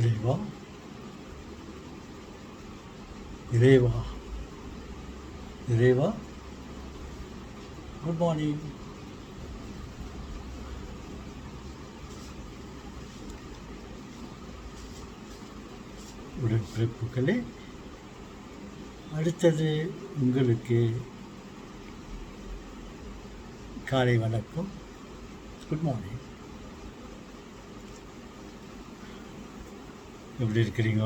இறைவா இறைவா இறைவா குட் மார்னிங். உடன்பிறப்புகளே, அடுத்தது உங்களுக்கு காலை வணக்கம். Good morning. எப்படி இருக்கிறீங்க?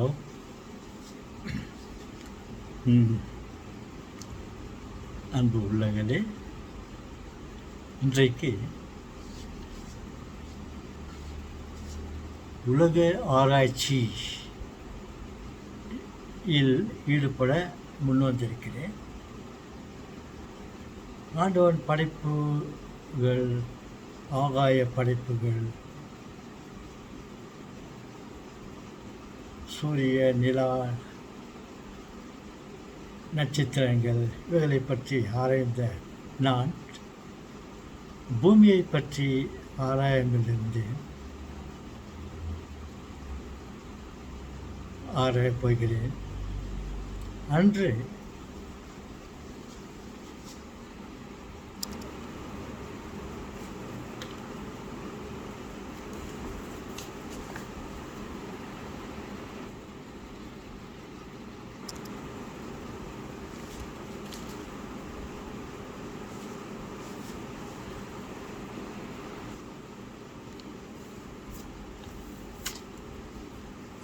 அன்பு உள்ளங்களே, இன்றைக்கு உலக ஆராய்ச்சி ஈடுபட முன்வந்திருக்கிறேன். ஆண்டவன் படைப்புகள், ஆகாய படைப்புகள், சூரிய, நிலா, நட்சத்திரங்கள் இவைகளை பற்றி ஆராய்ந்த நான் பூமியை பற்றி ஆராயமிலிருந்தேன் ஆராயப் போகிறேன். அன்று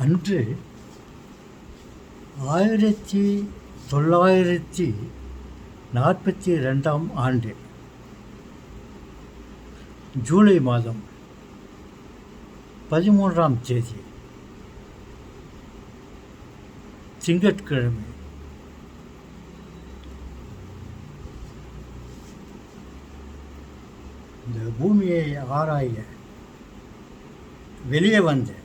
அன்று 1942 ஆண்டு ஜூலை மாதம் 13ஆம் தேதி திங்கட்கிழமை இந்த பூமியை ஆராய வெளியே வந்தேன்.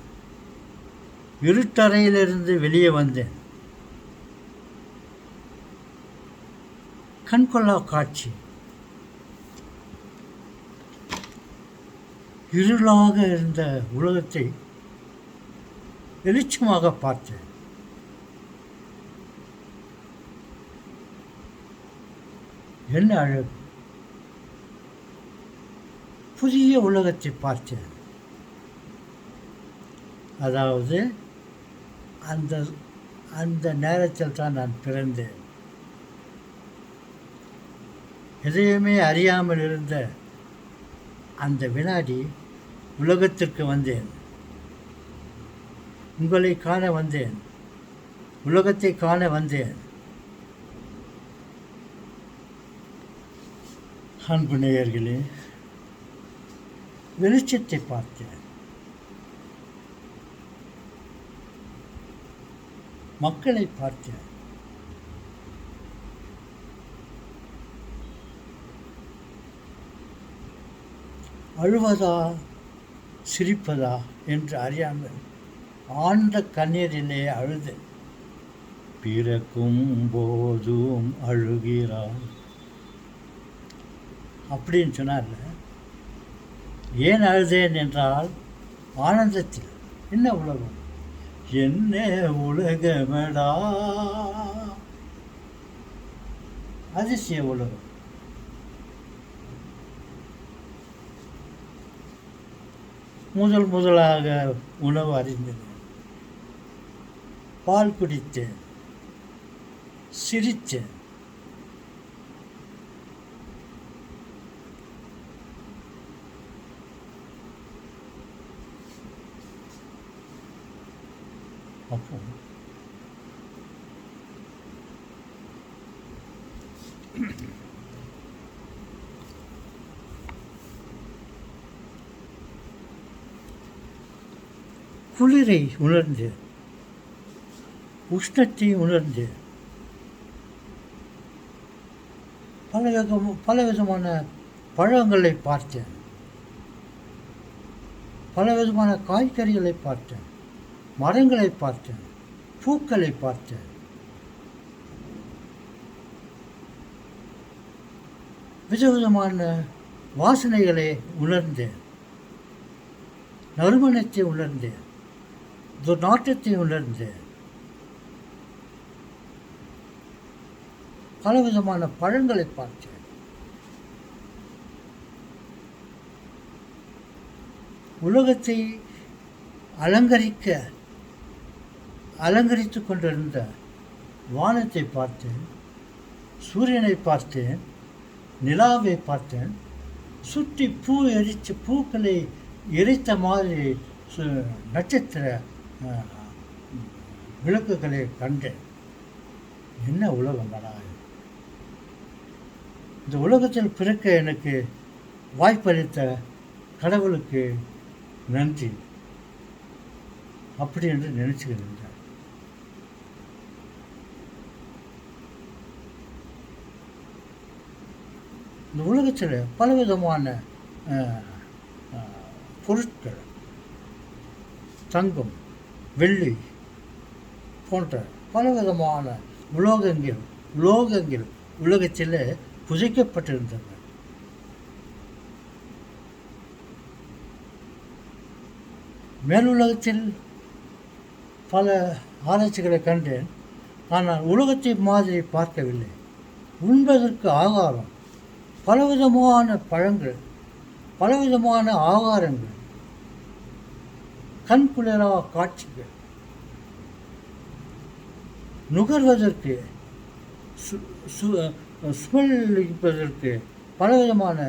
இருட்டறையிலிருந்து வெளியே வந்தேன். கண்கொள்ளா காட்சி. இருளாக இருந்த உலகத்தை வெளிச்சமாக பார்த்தேன். என்ன அழகு! புதிய உலகத்தை பார்த்தேன். அதாவது அந்த நேரத்தில் தான் நான் பிறந்தேன். எதையுமே அறியாமல் இருந்த அந்த வினாடி உலகத்திற்கு வந்தேன். உங்களை காண வந்தேன். உலகத்தை காண வந்தேன். அன்பு நேயர்களே, வெளிச்சத்தை பார்த்தேன். மக்களை பார்த்தேன். அழுவதா சிரிப்பதா என்று அறியாமல் ஆழ்ந்த கண்ணீரிலே அழுதேன். பிறக்கும் போதும் அழுகிறான் அப்படின்னு சொன்னார்ல. ஏன் அழுதேன் என்றால் ஆனந்தத்தில். என்ன உலகம், என்ன உலகமடா, அதிசய உலகம். முதலாக உணவு அறிந்தேன். பால் குடித்தேன், சிரித்தேன். அப்போ குளிரை உணர்ந்து, உஷ்ணத்தை உணர்ந்து, பலவிதமான பழங்களை பார்த்தேன். பலவிதமான காய்கறிகளை பார்த்தேன். மரங்களை பார்த்தேன். பூக்களை பார்த்தேன். விதவிதமான வாசனைகளை உணர்ந்தேன். நறுமணத்தை உணர்ந்தேன். நாட்டத்தை உணர்ந்தேன். பலவிதமான பழங்களை பார்த்தேன். உலகத்தை அலங்கரித்து கொண்டிருந்த வானத்தை பார்த்தேன், சூரியனை பார்த்தேன், நிலாவை பார்த்தேன். சுற்றி பூக்களை எரித்த மாதிரி நட்சத்திர விளக்குகளை கண்டேன். என்ன உலகம் தானா! இந்த உலகத்தில் பிறக்க எனக்கு வாய்ப்பளித்த கடவுளுக்கு நன்றி அப்படி என்று நினைச்சுக்கிட்டு. இந்த உலகத்தில் பலவிதமான பொருட்கள், தங்கம், வெள்ளி போன்ற பலவிதமான உலோகங்கள் உலகத்தில் புதைக்கப்பட்டிருந்தன. மேலுலகத்தில் பல ஆராய்ச்சிகளை கண்டேன். ஆனால் உலகத்தை மாதிரி பார்க்கவில்லை. உண்பதற்கு ஆகாரம், பலவிதமான பழங்கள், பலவிதமான ஆகாரங்கள், கண்குளிரா காட்சிகள், நுகர்வதற்கு, ஸ்மெல்லிப்பதற்கு பலவிதமான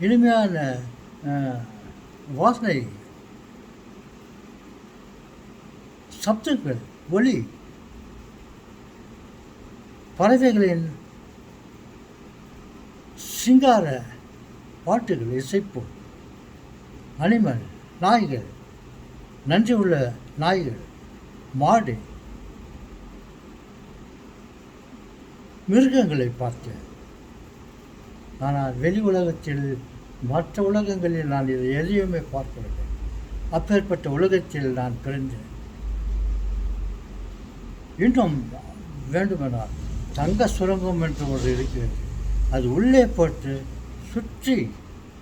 இனிமையான வாசனை, சப்தங்கள், ஒலி, பறவைகளின் சிங்கார பாட்டுகள், இசைப்பு, அனிமல், நாய்கள், நன்றி உள்ள நாய்கள், மாடு, மிருகங்களை பார்த்தேன். ஆனால் வெளி உலகத்தில் மற்ற உலகங்களில் நான் இதை எதையுமே பார்க்கவில்லை. அப்பேற்பட்ட உலகத்தில் நான் பிறந்தேன். இன்னும் வேண்டுமென்றால் தங்க சுரங்கம் என்று ஒரு இருக்கிறது. அது உள்ளே போட்டு சுற்றி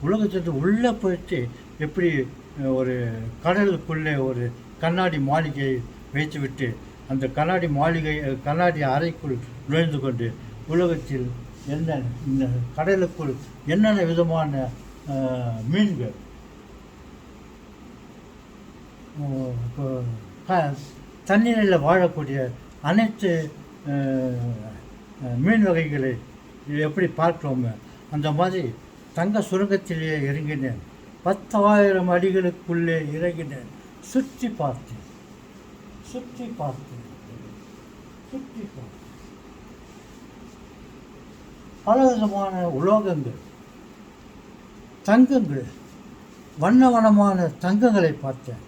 உலகத்திற்கு உள்ளே போயிட்டு எப்படி ஒரு கடலுக்குள்ளே ஒரு கண்ணாடி மாளிகையை வைத்துவிட்டு அந்த கண்ணாடி அறைக்குள் நுழைந்து கொண்டு உலகத்தில் இந்த கடலுக்குள் என்னென்ன விதமான மீன்கள், தண்ணீரில் வாழக்கூடிய அனைத்து மீன் வகைகளை எப்படி பார்க்கிறோமோ அந்த மாதிரி தங்க சுரங்கத்திலே இறங்கினேன். 10,000 அடிகளுக்குள்ளே இறங்கினேன். சுற்றி பார்த்தேன். பலவிதமான உலோகங்கள், தங்கங்கள், வண்ண தங்கங்களை பார்த்தேன்.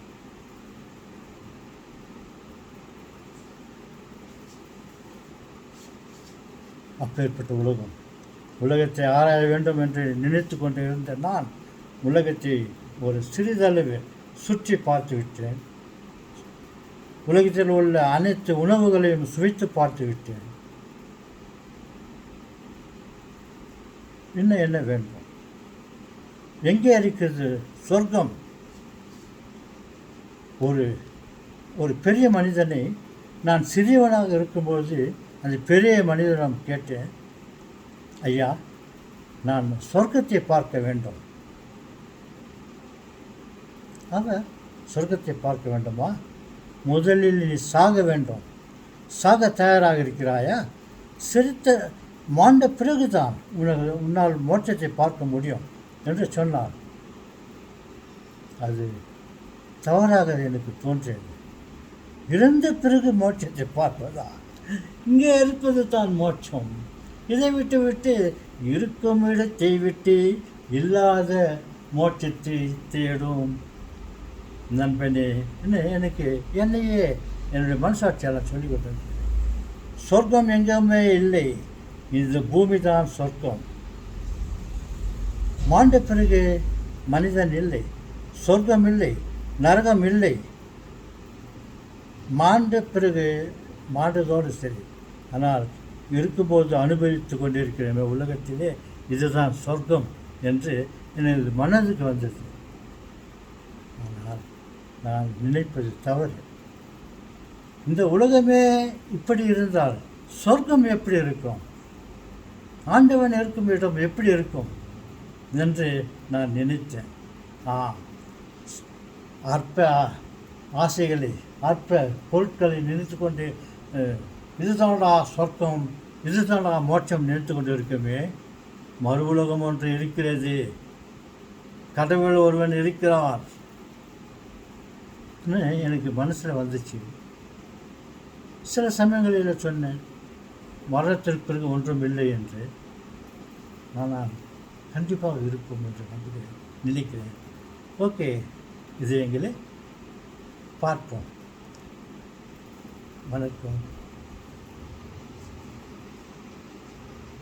அப்பேற்பட்ட உலகத்தை ஆராய வேண்டும் என்று நினைத்து கொண்டு இருந்த நான் உலகத்தை ஒரு சிறிதளவு சுற்றி பார்த்து விட்டேன். உலகத்தில் உள்ள அனைத்து உணவுகளையும் சுவைத்து பார்த்து விட்டேன். இன்னும் என்ன வேண்டும்? எங்கே இருக்கிறது சொர்க்கம்? ஒரு பெரிய மனிதனை நான் சிறியவனாக இருக்கும்போது அந்த பெரிய மனிதனிடம் கேட்டேன், ஐயா, நான் சொர்க்கத்தை பார்க்க வேண்டும். அவர், சொர்க்கத்தை பார்க்க வேண்டுமா? முதலில் நீ சாக வேண்டும். சாக தயாராக இருக்கிறாயா? மாண்ட பிறகுதான் உன்னால் மோட்சத்தை பார்க்க முடியும் என்று சொன்னார். அது தவறாக எனக்கு தோன்றியது. இறந்த பிறகு மோட்சத்தை பார்ப்பதா? இங்கே இருப்பது தான் மோட்சம். இதை விட்டு இருக்கும் இடத்தை விட்டு இல்லாத மோட்சத்தை தேடும் நண்பனே எனக்கு என்னையே என்னுடைய மனசாட்சியால் சொல்லிக் கொடுத்தது. சொர்க்கம் எங்குமே இல்லை, இந்த பூமி தான் சொர்க்கம். மாண்ட பிறகு மனிதன் இல்லை, சொர்க்கம் இல்லை, நரகம் இல்லை. மாண்ட பிறகு மாண்டதோடு சரி. ஆனால் இருக்கும்போது அனுபவித்து கொண்டிருக்கிறேன் உலகத்திலே இதுதான் சொர்க்கம் என்று எனது மனதுக்கு வந்தது. ஆனால் நான் நினைப்பது தவறு. இந்த உலகமே இப்படி இருந்தால் சொர்க்கம் எப்படி இருக்கும், ஆண்டவன் இருக்கும் இடம் எப்படி இருக்கும் என்று நான் நினைத்தேன். அற்ப ஆசைகளை, அற்ப பொருட்களை நினைத்து கொண்டு இதுதான்டா சொர்க்கம், இதுதான்டா மோட்சம் நினைத்து கொண்டு இருக்குமே. மறு உலகம் ஒன்று இருக்கிறது, கடவுள் ஒருவன் இருக்கிறார் எனக்கு மனசில் வந்துச்சு. சில சமயங்களில் சொன்னேன், மரணத்திற்கு பிறகு ஒன்றும் இல்லை என்று. ஆனால் கண்டிப்பாக இருக்கும் என்று நினைக்கிறேன். ஓகே, இதயங்களே, பார்ப்போம். வணக்கம்.